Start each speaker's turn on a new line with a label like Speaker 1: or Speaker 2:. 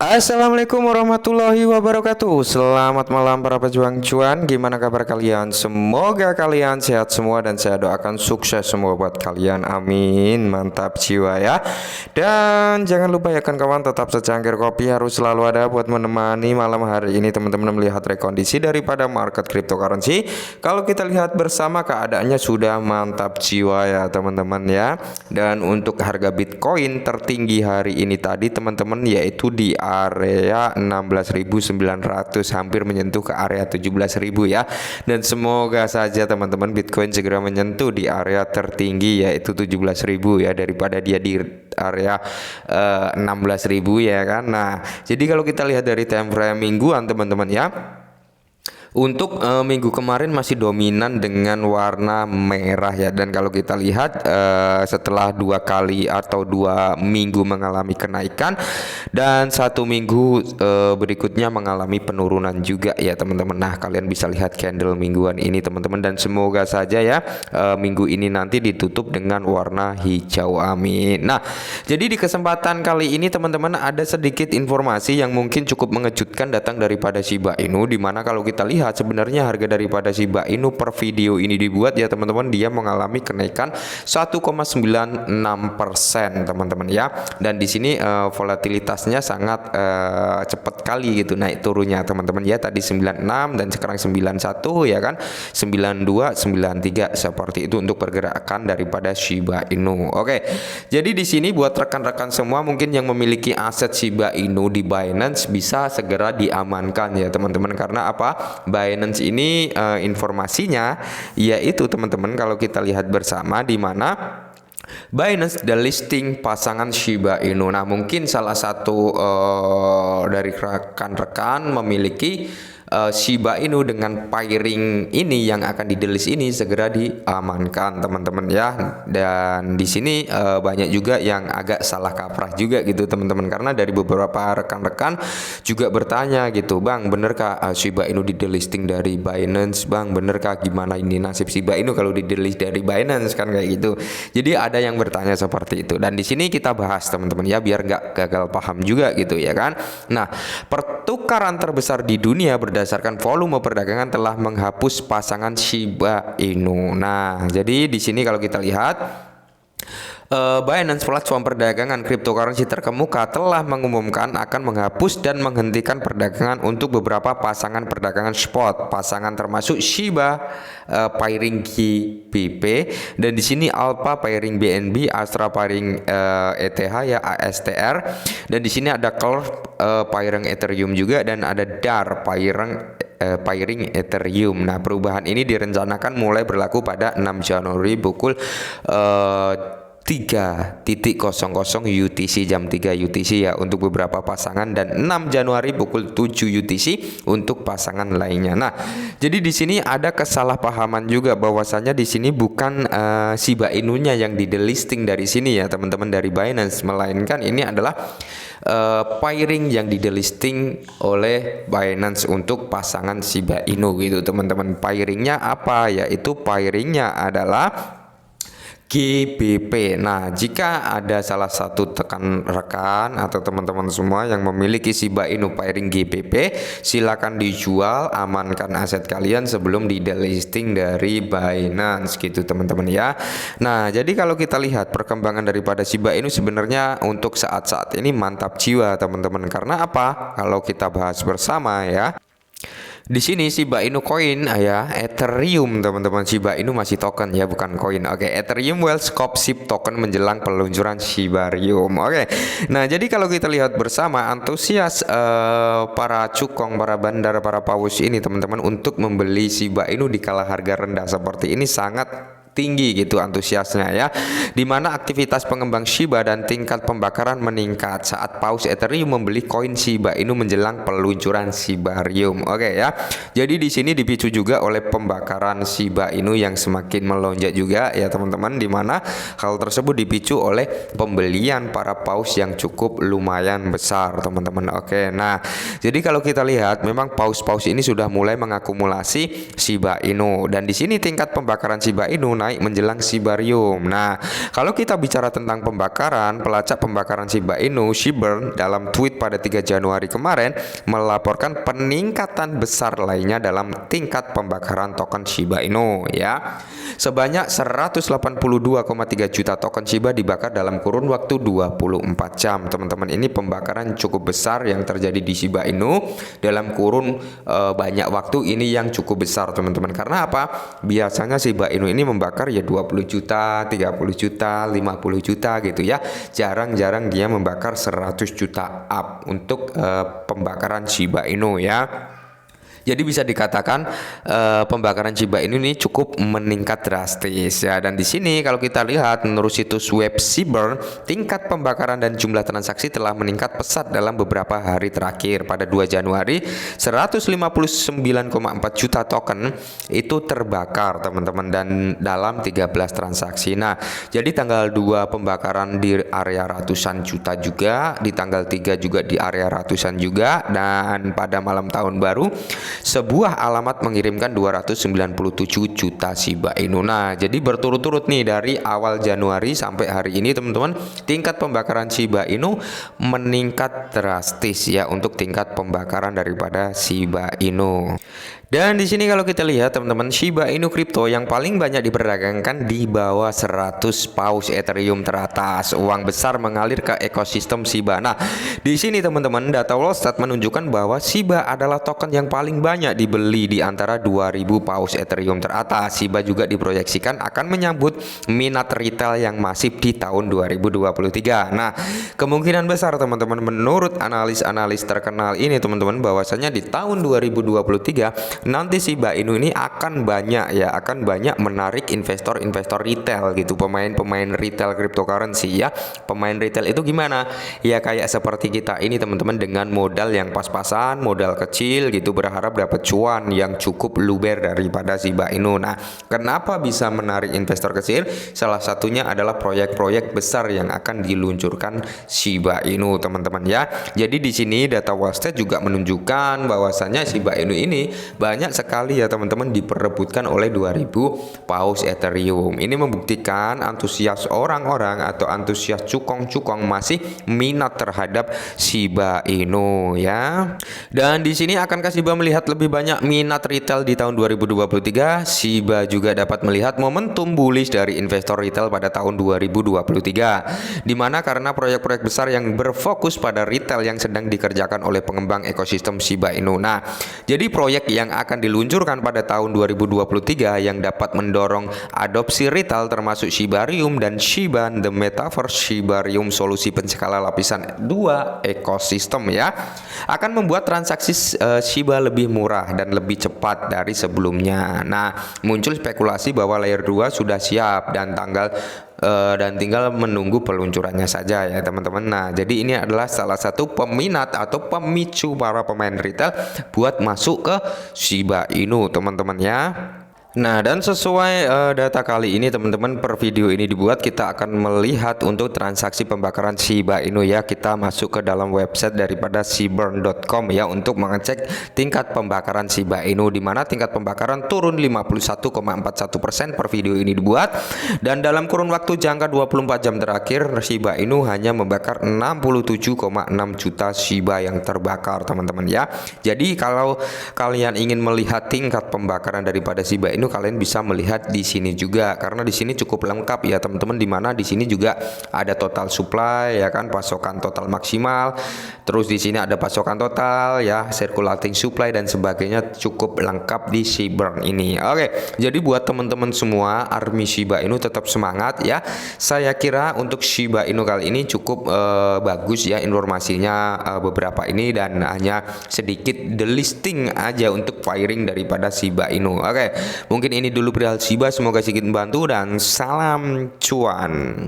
Speaker 1: Assalamualaikum warahmatullahi wabarakatuh. Selamat malam para pejuang cuan. Gimana kabar kalian? Semoga kalian sehat semua dan saya doakan sukses semua buat kalian. Amin. Mantap jiwa ya. Dan jangan lupa ya kawan, tetap secangkir kopi harus selalu ada buat menemani malam hari ini teman-teman melihat rekondisi daripada market cryptocurrency. Kalau kita lihat bersama keadaannya sudah mantap jiwa ya teman-teman ya. Dan untuk harga Bitcoin tertinggi hari ini tadi teman-teman yaitu di area 16.900, hampir menyentuh ke area 17.000 ya. Dan semoga saja teman-teman Bitcoin segera menyentuh di area tertinggi yaitu 17.000 ya, daripada dia di area 16.000 ya kan. Nah, jadi kalau kita lihat dari time frame mingguan teman-teman ya, untuk minggu kemarin masih dominan dengan warna merah ya, dan kalau kita lihat setelah 2 kali atau 2 minggu mengalami kenaikan dan 1 minggu berikutnya mengalami penurunan juga ya teman-teman. Nah, kalian bisa lihat candle mingguan ini teman-teman, dan semoga saja ya minggu ini nanti ditutup dengan warna hijau, amin. Nah, jadi di kesempatan kali ini teman-teman ada sedikit informasi yang mungkin cukup mengejutkan datang daripada Shiba Inu, dimana kalau kita lihat sebenarnya harga daripada Shiba Inu per video ini dibuat ya teman-teman, dia mengalami kenaikan 1,96% teman-teman ya. Dan di sini volatilitasnya sangat cepat kali gitu naik turunnya teman-teman ya. Tadi 96 dan sekarang 91 ya kan, 92, 93 seperti itu untuk pergerakan daripada Shiba Inu. Oke. Jadi di sini buat rekan-rekan semua mungkin yang memiliki aset Shiba Inu di Binance bisa segera diamankan ya teman-teman. Karena apa? Binance ini informasinya yaitu teman-teman kalau kita lihat bersama di mana Binance the listing pasangan Shiba Inu. Nah, mungkin salah satu dari rekan-rekan memiliki Shiba Inu dengan pairing ini yang akan didelis ini segera diamankan teman-teman ya. Dan di sini banyak juga yang agak salah kaprah juga gitu teman-teman, karena dari beberapa rekan-rekan juga bertanya gitu, Bang, benerkah Shiba Inu didelisting dari Binance? Bang, benerkah gimana ini nasib Shiba Inu kalau didelis dari Binance kan kayak gitu. Jadi ada yang bertanya seperti itu, dan di sini kita bahas teman-teman ya biar nggak gagal paham juga gitu ya kan. Nah, pertukaran terbesar di dunia berdasarkan volume perdagangan telah menghapus pasangan Shiba Inu. Nah, jadi di sini kalau kita lihat Binance platform perdagangan cryptocurrency terkemuka telah mengumumkan akan menghapus dan menghentikan perdagangan untuk beberapa pasangan perdagangan spot pasangan termasuk Shiba pairing GBP, dan di sini Alpha pairing BNB, Astra pairing ETH ya ASTR, dan di sini ada Curve pairing Ethereum juga, dan ada DAR pairing Ethereum. Nah, perubahan ini direncanakan mulai berlaku pada 6 Januari pukul 3.00 UTC, jam 3 UTC ya untuk beberapa pasangan, dan 6 Januari pukul 7 UTC untuk pasangan lainnya. Nah, jadi di sini ada kesalahpahaman juga bahwasanya di sini bukan Shiba Inu-nya yang didelisting dari sini ya teman-teman dari Binance, melainkan ini adalah pairing yang didelisting oleh Binance untuk pasangan Shiba Inu gitu teman-teman. Pairingnya apa? Yaitu pairingnya adalah GBP. Nah, jika ada salah satu rekan atau teman-teman semua yang memiliki Shiba Inu pairing GBP, silakan dijual, amankan aset kalian sebelum di delisting dari Binance gitu teman-teman ya. Nah, jadi kalau kita lihat perkembangan daripada Shiba Inu sebenarnya untuk saat-saat ini mantap jiwa teman-teman. Karena apa? Kalau kita bahas bersama ya, di sini Shiba Inu coin ya, Ethereum teman-teman. Shiba Inu masih token ya, bukan koin. Oke, Ethereum Well Scope SHIB token menjelang peluncuran Shibarium. Oke. Nah, jadi kalau kita lihat bersama antusias para cukong, para bandar, para paus ini teman-teman untuk membeli Shiba Inu di kala harga rendah seperti ini sangat tinggi gitu antusiasnya ya, dimana aktivitas pengembang Shiba dan tingkat pembakaran meningkat saat paus Ethereum membeli koin Shiba Inu menjelang peluncuran Shibarium. Oke ya, jadi di sini dipicu juga oleh pembakaran Shiba Inu yang semakin melonjak juga ya teman-teman, dimana hal tersebut dipicu oleh pembelian para paus yang cukup lumayan besar teman-teman. Oke, nah jadi kalau kita lihat memang paus-paus ini sudah mulai mengakumulasi Shiba Inu, dan di sini tingkat pembakaran Shiba Inu naik menjelang Shibarium. Nah, kalau kita bicara tentang pembakaran, pelacak pembakaran Shiba Inu, Shibern, dalam tweet pada 3 Januari kemarin melaporkan peningkatan besar lainnya dalam tingkat pembakaran token Shiba Inu ya. Sebanyak 182,3 juta token Shiba dibakar dalam kurun waktu 24 jam. Teman-teman, ini pembakaran cukup besar yang terjadi di Shiba Inu dalam kurun banyak waktu ini yang cukup besar, teman-teman. Karena apa? Biasanya Shiba Inu ini membakar ya 20 juta, 30 juta, 50 juta gitu ya. Jarang-jarang dia membakar 100 juta up untuk pembakaran Shiba Inu ya. Jadi bisa dikatakan pembakaran Shiba Inu ini cukup meningkat drastis ya. Dan di sini kalau kita lihat menurut situs web Shibern, tingkat pembakaran dan jumlah transaksi telah meningkat pesat dalam beberapa hari terakhir. Pada 2 Januari 159,4 juta token itu terbakar, teman-teman, dan dalam 13 transaksi. Nah, jadi tanggal 2 pembakaran di area ratusan juta juga, di tanggal 3 juga di area ratusan juga, dan pada malam tahun baru sebuah alamat mengirimkan 297 juta Shiba Inu. Nah, jadi berturut-turut nih dari awal Januari sampai hari ini, teman-teman, tingkat pembakaran Shiba Inu meningkat drastis ya untuk tingkat pembakaran daripada Shiba Inu. Dan di sini kalau kita lihat, teman-teman, Shiba Inu kripto yang paling banyak diperdagangkan di bawah 100 paus Ethereum teratas. Uang besar mengalir ke ekosistem Shiba. Nah, di sini teman-teman, data Wallstat menunjukkan bahwa Shiba adalah token yang paling banyak dibeli di antara 2000 paus Ethereum teratas. Shiba juga diproyeksikan akan menyambut minat retail yang masif di tahun 2023. Nah, kemungkinan besar, teman-teman, menurut analis-analis terkenal ini, teman-teman, bahwasanya di tahun 2023 nanti Shiba Inu ini akan banyak menarik investor-investor retail gitu, pemain-pemain retail cryptocurrency ya. Pemain retail itu gimana? Ya kayak seperti kita ini, teman-teman, dengan modal yang pas-pasan, modal kecil gitu, berharap dapat cuan yang cukup luber daripada Shiba Inu. Nah, kenapa bisa menarik investor kecil? Salah satunya adalah proyek-proyek besar yang akan diluncurkan Shiba Inu, teman-teman ya. Jadi di sini data Wallstat juga menunjukkan bahwasanya Shiba Inu ini banyak sekali ya, teman-teman, diperebutkan oleh 2000 paus Ethereum. Ini membuktikan antusias orang-orang atau antusias cukong-cukong masih minat terhadap Shiba Inu ya. Dan di sini akankah Shiba melihat lebih banyak minat retail di tahun 2023? Shiba juga dapat melihat momentum bullish dari investor retail pada tahun 2023, di mana karena proyek-proyek besar yang berfokus pada retail yang sedang dikerjakan oleh pengembang ekosistem Shiba Inu. Nah, jadi proyek yang akan diluncurkan pada tahun 2023 yang dapat mendorong adopsi retail termasuk Shibarium dan Shiba The Metaverse Shibarium, solusi penskala lapisan 2 ekosistem ya, akan membuat transaksi Shiba lebih murah dan lebih cepat dari sebelumnya. Nah, muncul spekulasi bahwa layer 2 sudah siap dan tinggal menunggu peluncurannya saja ya, teman-teman. Nah, jadi ini adalah salah satu peminat atau pemicu para pemain retail buat masuk ke Shiba Inu, teman-teman ya. Nah, dan sesuai data kali ini, teman-teman, per video ini dibuat, kita akan melihat untuk transaksi pembakaran Shiba Inu ya. Kita masuk ke dalam website daripada shibern.com ya untuk mengecek tingkat pembakaran Shiba Inu, di mana tingkat pembakaran turun 51,41% per video ini dibuat. Dan dalam kurun waktu jangka 24 jam terakhir, Shiba Inu hanya membakar 67,6 juta Shiba yang terbakar, teman-teman ya. Jadi kalau kalian ingin melihat tingkat pembakaran daripada Shiba Inu, kalian bisa melihat di sini juga, karena di sini cukup lengkap ya, teman-teman, di mana di sini juga ada total supply ya kan, pasokan total maksimal, terus di sini ada pasokan total ya, circulating supply dan sebagainya, cukup lengkap di Shibern ini. Oke, jadi buat teman-teman semua army Shiba Inu tetap semangat ya. Saya kira untuk Shiba Inu kali ini cukup bagus ya informasinya beberapa ini, dan hanya sedikit delisting aja untuk firing daripada Shiba Inu. Oke, mungkin ini dulu perihal Shiba, semoga sedikit membantu dan salam cuan.